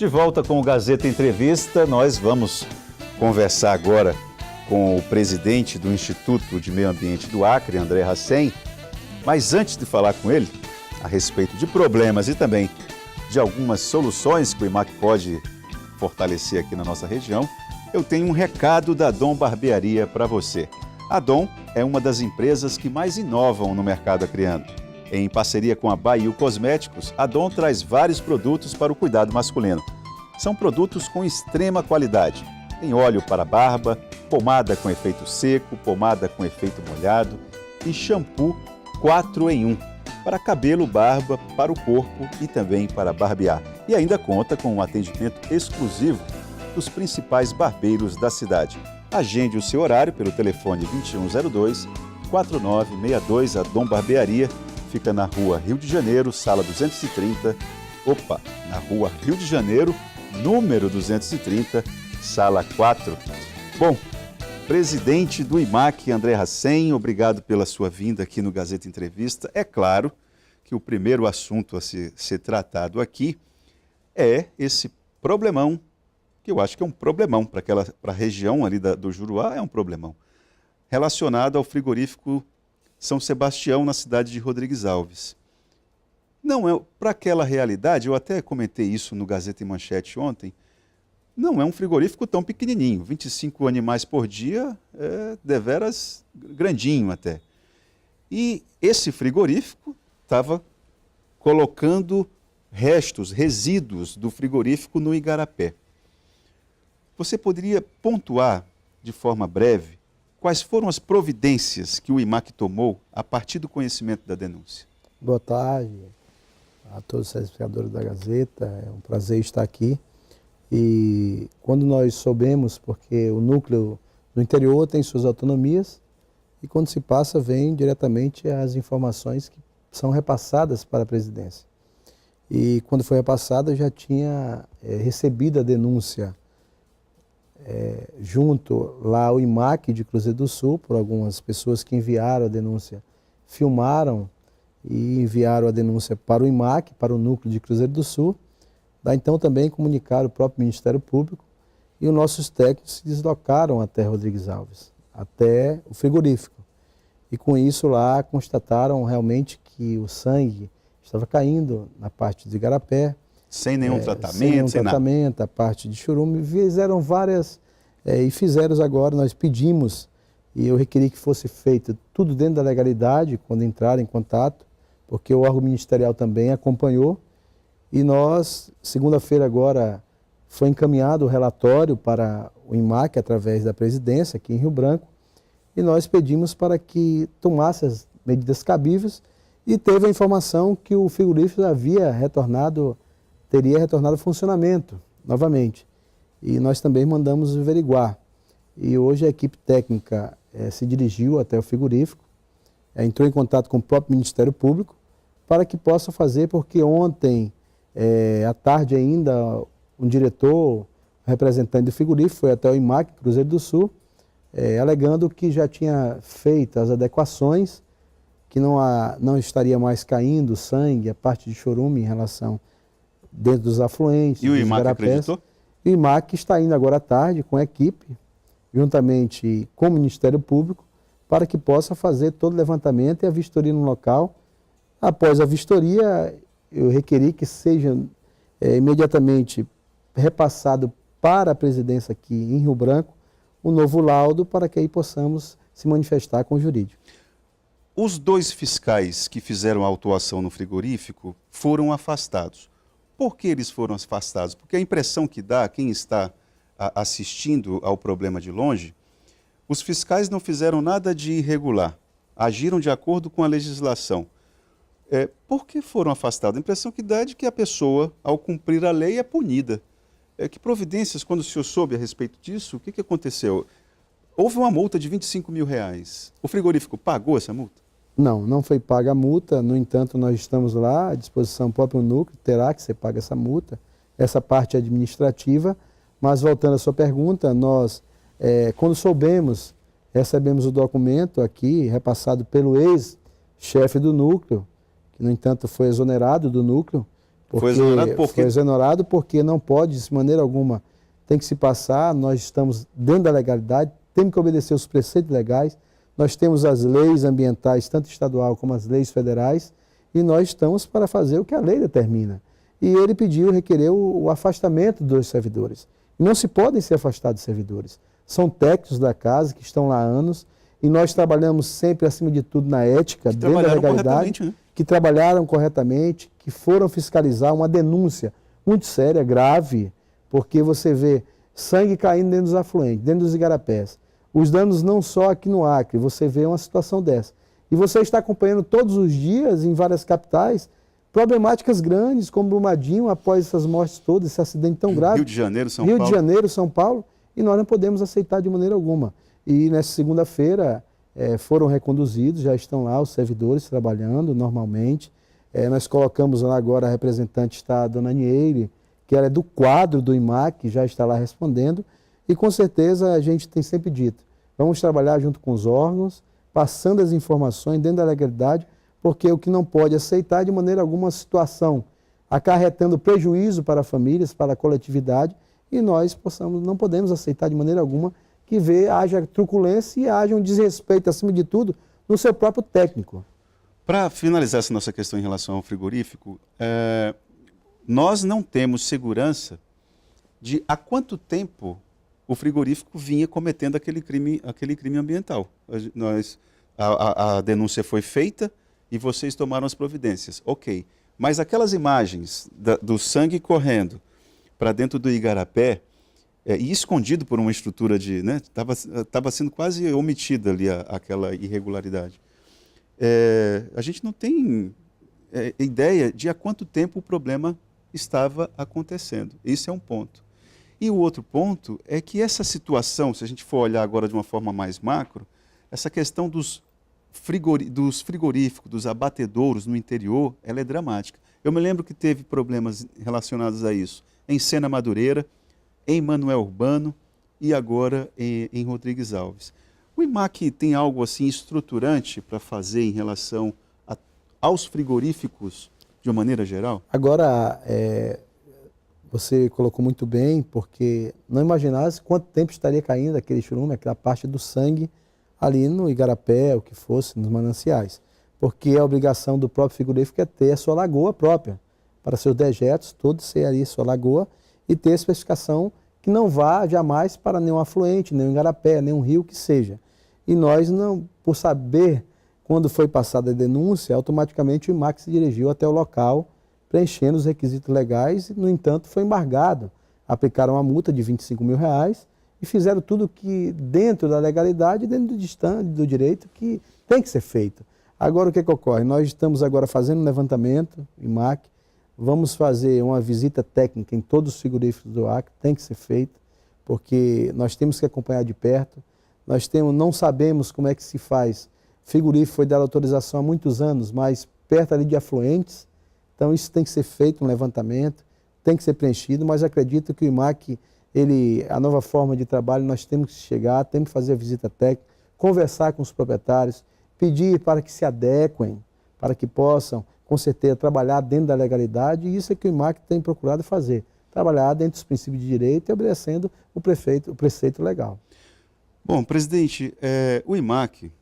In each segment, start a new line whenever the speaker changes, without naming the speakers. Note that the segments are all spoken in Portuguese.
De volta com o Gazeta Entrevista, nós vamos conversar agora com o presidente do Instituto de Meio Ambiente do Acre, André Hassen. Mas antes de falar com ele a respeito de problemas e também de algumas soluções que o IMAC pode fortalecer aqui na nossa região, eu tenho um recado da Dom Barbearia para você. A Dom é uma das empresas que mais inovam no mercado acreano. Em parceria com a Baiu Cosméticos, a Dom traz vários produtos para o cuidado masculino. São produtos com extrema qualidade. Tem óleo para barba, pomada com efeito seco, pomada com efeito molhado e shampoo 4 em 1 para cabelo, barba, para o corpo e também para barbear. E ainda conta com um atendimento exclusivo dos principais barbeiros da cidade. Agende o seu horário pelo telefone 2102-4962. A Dom Barbearia fica na Rua Rio de Janeiro, sala 230. Na Rua Rio de Janeiro, número 230, sala 4. Bom, presidente do IMAC, André Hassen, obrigado pela sua vinda aqui no Gazeta Entrevista. É claro que o primeiro assunto a ser tratado aqui é esse problemão, que eu acho que é um problemão para a região ali do Juruá, é um problemão, relacionado ao frigorífico São Sebastião, na cidade de Rodrigues Alves. Não é, para aquela realidade, eu até comentei isso no Gazeta em Manchete ontem, não é um frigorífico tão pequenininho, 25 animais por dia, é deveras grandinho até. E esse frigorífico estava colocando resíduos do frigorífico no Igarapé. Você poderia pontuar, de forma breve, quais foram as providências que o IMAC tomou a partir do conhecimento da denúncia?
Boa tarde a todos os telespectadores da Gazeta, é um prazer estar aqui. E quando nós soubemos, porque o núcleo no interior tem suas autonomias, e quando se passa, vem diretamente as informações que são repassadas para a presidência. E quando foi repassada, eu já tinha recebido a denúncia junto lá ao IMAC de Cruzeiro do Sul, por algumas pessoas que enviaram a denúncia, filmaram e enviaram a denúncia para o IMAC, para o núcleo de Cruzeiro do Sul. Daí então também comunicaram o próprio Ministério Público e os nossos técnicos se deslocaram até Rodrigues Alves, até o frigorífico. E com isso lá constataram realmente que o sangue estava caindo na parte de Igarapé.
Sem nenhum tratamento,
sem nenhum tratamento, a parte de churume. Fizeram várias, e fizeram agora, nós pedimos, e eu requeri que fosse feito tudo dentro da legalidade, quando entraram em contato, porque o órgão ministerial também acompanhou. E nós, segunda-feira agora, foi encaminhado o relatório para o IMAC, através da presidência, aqui em Rio Branco, e nós pedimos para que tomasse as medidas cabíveis, e teve a informação que o frigorífico teria retornado ao funcionamento novamente. E nós também mandamos averiguar. E hoje a equipe técnica se dirigiu até o frigorífico, entrou em contato com o próprio Ministério Público, para que possa fazer, porque ontem, à tarde ainda, um diretor, representante do frigorífico, foi até o IMAC, Cruzeiro do Sul, alegando que já tinha feito as adequações, que não estaria mais caindo sangue, a parte de chorume em relação dentro dos afluentes.
E o IMAC acreditou?
E o IMAC está indo agora à tarde com a equipe, juntamente com o Ministério Público, para que possa fazer todo o levantamento e a vistoria no local. Após a vistoria, eu requeri que seja imediatamente repassado para a presidência aqui em Rio Branco um novo laudo, para que aí possamos se manifestar com o jurídico.
Os 2 fiscais que fizeram a autuação no frigorífico foram afastados. Por que eles foram afastados? Porque a impressão que dá, quem está assistindo ao problema de longe, os fiscais não fizeram nada de irregular, agiram de acordo com a legislação. Por que foram afastados? A impressão que dá é de que a pessoa, ao cumprir a lei, é punida. Que providências, quando o senhor soube a respeito disso, o que aconteceu? Houve uma multa de R$25 mil. O frigorífico pagou essa multa?
Não foi paga a multa. No entanto, nós estamos lá à disposição do próprio núcleo, terá que ser paga essa multa, essa parte administrativa. Mas voltando à sua pergunta, nós, quando soubemos, recebemos o documento aqui, repassado pelo ex-chefe do núcleo, que no entanto foi exonerado do núcleo,
Foi exonerado
porque foi exonerado porque não pode, de maneira alguma, tem que se passar, nós estamos dentro da legalidade, temos que obedecer os preceitos legais, nós temos as leis ambientais, tanto estadual como as leis federais, e nós estamos para fazer o que a lei determina. E ele requereu o afastamento dos servidores. E não se podem ser afastados de servidores. São técnicos da casa que estão lá há anos, e nós trabalhamos sempre, acima de tudo, na ética, dentro da legalidade, né? Que trabalharam corretamente, que foram fiscalizar uma denúncia muito séria, grave, porque você vê sangue caindo dentro dos afluentes, dentro dos igarapés. Os danos não só aqui no Acre, você vê uma situação dessa. E você está acompanhando todos os dias, em várias capitais, problemáticas grandes, como Brumadinho, após essas mortes todas, esse acidente tão grave.
Rio de Janeiro, São Paulo.
Rio de Janeiro, São Paulo, e nós não podemos aceitar de maneira alguma. E nessa segunda-feira foram reconduzidos, já estão lá os servidores trabalhando normalmente. Nós colocamos lá agora a representante, está a dona Nieire, que ela é do quadro do IMAC, que já está lá respondendo, e com certeza a gente tem sempre dito, vamos trabalhar junto com os órgãos, passando as informações dentro da legalidade, porque o que não pode aceitar de maneira alguma situação acarretando prejuízo para famílias, para a coletividade, e nós não podemos aceitar de maneira alguma que haja truculência e haja um desrespeito, acima de tudo, no seu próprio técnico.
Para finalizar essa nossa questão em relação ao frigorífico, nós não temos segurança de há quanto tempo o frigorífico vinha cometendo aquele crime ambiental. A denúncia foi feita e vocês tomaram as providências. Ok, mas aquelas imagens do sangue correndo para dentro do igarapé, e escondido por uma estrutura de... Estava sendo quase omitida ali aquela irregularidade. A gente não tem ideia de há quanto tempo o problema estava acontecendo. Isso é um ponto. E o outro ponto é que essa situação, se a gente for olhar agora de uma forma mais macro, essa questão dos frigoríficos, dos abatedouros no interior, ela é dramática. Eu me lembro que teve problemas relacionados a isso em Sena Madureira, em Manoel Urbano e agora em Rodrigues Alves. O IMAC tem algo assim estruturante para fazer em relação aos frigoríficos de uma maneira geral?
Agora, você colocou muito bem, porque não imaginasse quanto tempo estaria caindo aquele churume, aquela parte do sangue ali no igarapé, o que fosse, nos mananciais. Porque a obrigação do próprio frigorífico é ter a sua lagoa própria, para seus dejetos, todos ser ali sua lagoa, e ter a especificação que não vá jamais para nenhum afluente, nenhum igarapé, nenhum rio que seja. E nós, não, por saber quando foi passada a denúncia, automaticamente o IMAC se dirigiu até o local, preenchendo os requisitos legais, e, no entanto, foi embargado. Aplicaram uma multa de R$25 mil e fizeram tudo que dentro da legalidade, dentro do direito, que tem que ser feito. Agora, o que ocorre? Nós estamos agora fazendo um levantamento, IMAC, vamos fazer uma visita técnica em todos os frigoríficos do Acre, tem que ser feito, porque nós temos que acompanhar de perto. Não sabemos como é que se faz. Frigorífico foi dado autorização há muitos anos, mas perto ali de afluentes, então isso tem que ser feito, um levantamento, tem que ser preenchido, mas acredito que o IMAC, a nova forma de trabalho, nós temos que chegar, temos que fazer a visita técnica, conversar com os proprietários, pedir para que se adequem, para que possam, com certeza, trabalhar dentro da legalidade, e isso é que o IMAC tem procurado fazer, trabalhar dentro dos princípios de direito e obedecendo o preceito legal.
Bom, presidente, o IMAC,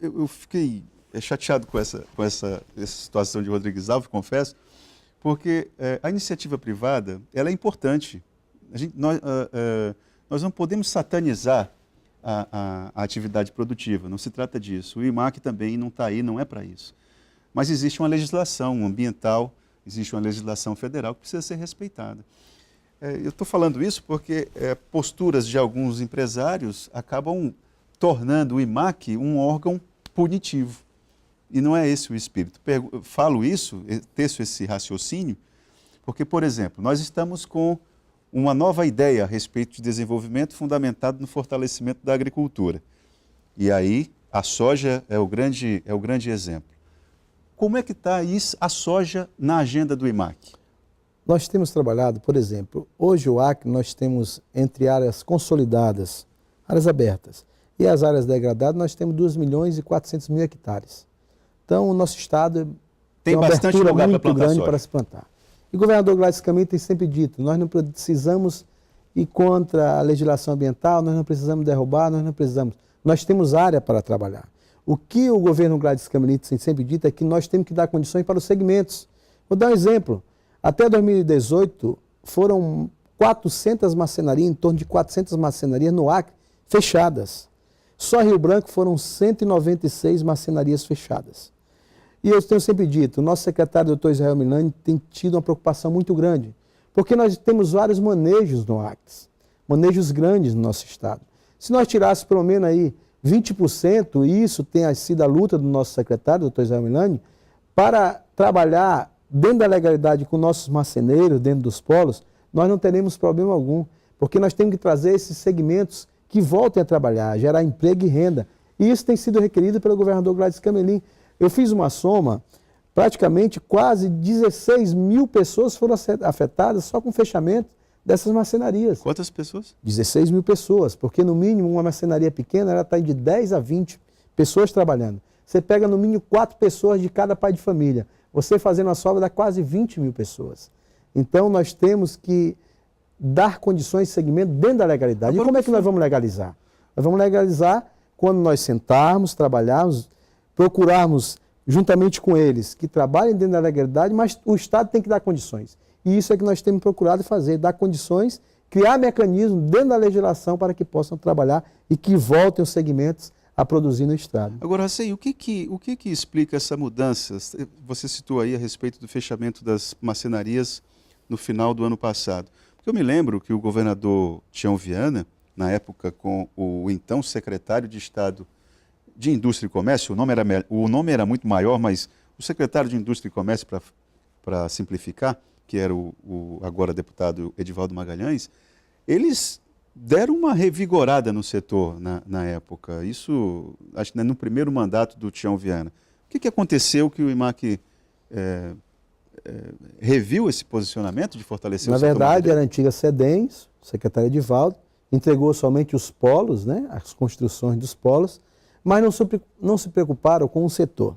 eu fiquei chateado com essa situação de Rodrigues Alves, confesso, porque a iniciativa privada ela é importante. Nós não podemos satanizar a atividade produtiva, não se trata disso. O IMAC também não está aí, não é para isso. Mas existe uma legislação ambiental, existe uma legislação federal que precisa ser respeitada. Eu estou falando isso porque posturas de alguns empresários acabam tornando o IMAC um órgão punitivo. E não é esse o espírito. Falo isso, teço esse raciocínio, porque, por exemplo, nós estamos com uma nova ideia a respeito de desenvolvimento fundamentado no fortalecimento da agricultura. E aí a soja é o grande exemplo. Como é que está a soja na agenda do IMAC?
Nós temos trabalhado, por exemplo, hoje o Acre nós temos entre áreas consolidadas, áreas abertas, e as áreas degradadas nós temos 2.400.000 hectares. Então o nosso estado tem uma abertura muito grande para se plantar. E o governador Gladys Camilo tem sempre dito, nós não precisamos ir contra a legislação ambiental, nós não precisamos derrubar, nós temos área para trabalhar. O que o governo Gladys Camilo tem sempre dito é que nós temos que dar condições para os segmentos. Vou dar um exemplo. Até 2018, foram 400 marcenarias, em torno de 400 marcenarias no Acre, fechadas. Só Rio Branco foram 196 marcenarias fechadas. E eu tenho sempre dito, o nosso secretário, doutor Israel Milani, tem tido uma preocupação muito grande, porque nós temos vários manejos no Acre, manejos grandes no nosso estado. Se nós tirássemos pelo menos aí 20%, e isso tem sido a luta do nosso secretário, doutor Israel Milani, para trabalhar dentro da legalidade com nossos marceneiros, dentro dos polos, nós não teremos problema algum, porque nós temos que trazer esses segmentos que voltem a trabalhar, gerar emprego e renda. E isso tem sido requerido pelo governador Gladys Camelo. Eu fiz uma soma, praticamente quase 16 mil pessoas foram afetadas só com o fechamento dessas marcenarias.
Quantas pessoas?
16 mil pessoas, porque no mínimo uma marcenaria pequena ela está de 10 a 20 pessoas trabalhando. Você pega no mínimo 4 pessoas de cada pai de família. Você fazendo a soma dá quase 20 mil pessoas. Então nós temos que dar condições de segmento dentro da legalidade. E como é que nós vamos legalizar? Nós vamos legalizar quando nós sentarmos, trabalharmos, procurarmos, juntamente com eles, que trabalhem dentro da legalidade, mas o Estado tem que dar condições. E isso é que nós temos procurado fazer, dar condições, criar mecanismos dentro da legislação para que possam trabalhar e que voltem os segmentos a produzir no Estado.
Agora, Racei, o que explica essa mudança? Você citou aí a respeito do fechamento das marcenarias no final do ano passado. Porque eu me lembro que o governador Tião Viana, na época com o então secretário de Estado de Indústria e Comércio, o nome era muito maior, mas o secretário de Indústria e Comércio, para simplificar, que era o agora deputado Edivaldo Magalhães, eles deram uma revigorada no setor na época. Isso, acho que no primeiro mandato do Tião Viana. O que aconteceu que o IMAC reviu esse posicionamento de fortalecer o setor?
Na verdade, era a antiga SEDENS, o secretário Edivaldo, entregou somente os polos, né, as construções dos polos, mas não se preocuparam com o setor.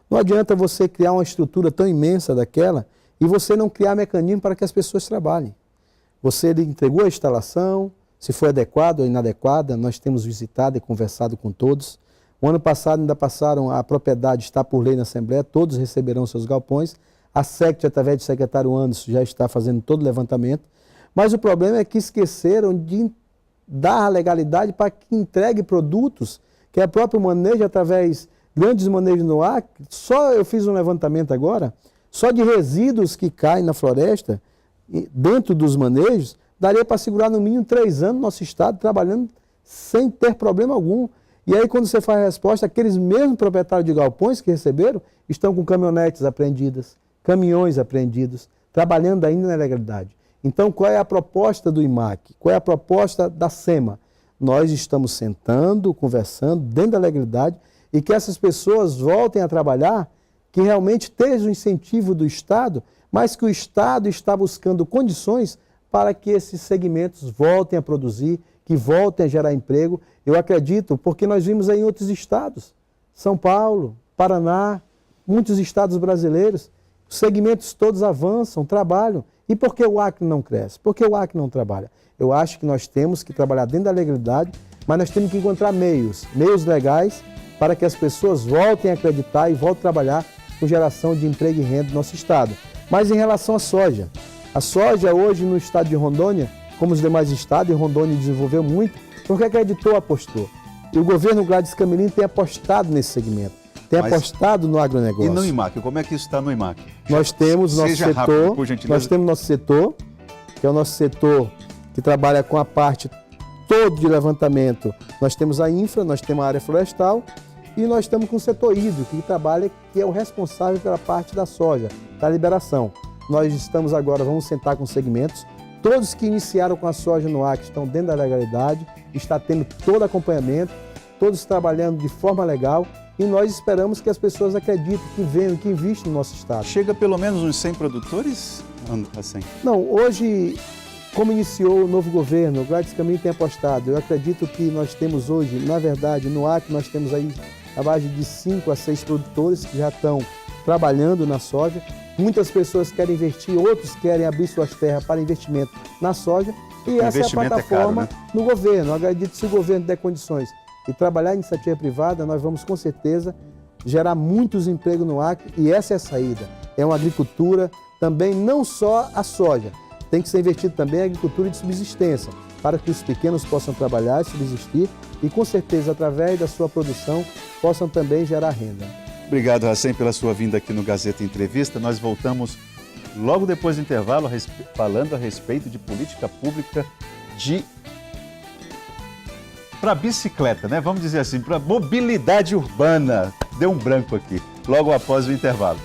Não adianta você criar uma estrutura tão imensa daquela e você não criar mecanismo para que as pessoas trabalhem. Você entregou a instalação, se foi adequada ou inadequada, nós temos visitado e conversado com todos. O ano passado ainda passaram, a propriedade está por lei na Assembleia, todos receberão seus galpões. A SECT, através do secretário Anderson, já está fazendo todo o levantamento. Mas o problema é que esqueceram de dar a legalidade para que entregue produtos que é próprio manejo, através grandes manejos no ar. Só eu fiz um levantamento agora, só de resíduos que caem na floresta, dentro dos manejos, daria para segurar no mínimo 3 anos no nosso estado, trabalhando sem ter problema algum. E aí, quando você faz a resposta, aqueles mesmos proprietários de galpões que receberam, estão com caminhonetes apreendidas, caminhões apreendidos, trabalhando ainda na legalidade. Então, qual é a proposta do IMAC? Qual é a proposta da SEMA? Nós estamos sentando, conversando dentro da legalidade e que essas pessoas voltem a trabalhar, que realmente esteja o incentivo do Estado, mas que o Estado está buscando condições para que esses segmentos voltem a produzir, que voltem a gerar emprego. Eu acredito, porque nós vimos aí em outros estados, São Paulo, Paraná, muitos estados brasileiros, os segmentos todos avançam, trabalham. E por que o Acre não cresce? Por que o Acre não trabalha? Eu acho que nós temos que trabalhar dentro da legalidade, mas nós temos que encontrar meios legais, para que as pessoas voltem a acreditar e voltem a trabalhar com geração de emprego e renda no nosso estado. Mas em relação à soja, a soja hoje no estado de Rondônia, como os demais estados, e Rondônia desenvolveu muito, porque acreditou, apostou. E o governo Gladys Camilo tem apostado nesse segmento, tem apostado no agronegócio.
E no IMAC, como é que isso está no IMAC?
Nós temos nosso setor, rápido, por gentileza. Nós temos nosso setor, que é o nosso setor que trabalha com a parte todo de levantamento. Nós temos a infra, nós temos a área florestal e nós estamos com o setor hídrico, que trabalha, que é o responsável pela parte da soja, da liberação. Nós estamos agora, vamos sentar com segmentos. Todos que iniciaram com a soja no Acre estão dentro da legalidade, está tendo todo acompanhamento, todos trabalhando de forma legal e nós esperamos que as pessoas acreditem, que venham, que investam no nosso estado.
Chega pelo menos uns 100 produtores? Assim.
Não, hoje, como iniciou o novo governo, o Gladys Camilo tem apostado. Eu acredito que nós temos hoje, na verdade, no Acre, nós temos aí a base de 5 a 6 produtores que já estão trabalhando na soja. Muitas pessoas querem investir, outros querem abrir suas terras para investimento na soja. E essa é a plataforma no governo. Eu acredito que se o governo der condições de trabalhar a iniciativa privada, nós vamos com certeza gerar muitos empregos no Acre e essa é a saída. É uma agricultura também, não só a soja, tem que ser investido também em agricultura de subsistência, para que os pequenos possam trabalhar e subsistir e com certeza através da sua produção possam também gerar renda.
Obrigado, Hacem, pela sua vinda aqui no Gazeta Entrevista. Nós voltamos logo depois do intervalo falando a respeito de política pública para bicicleta, né? Vamos dizer assim, para mobilidade urbana. Deu um branco aqui, logo após o intervalo.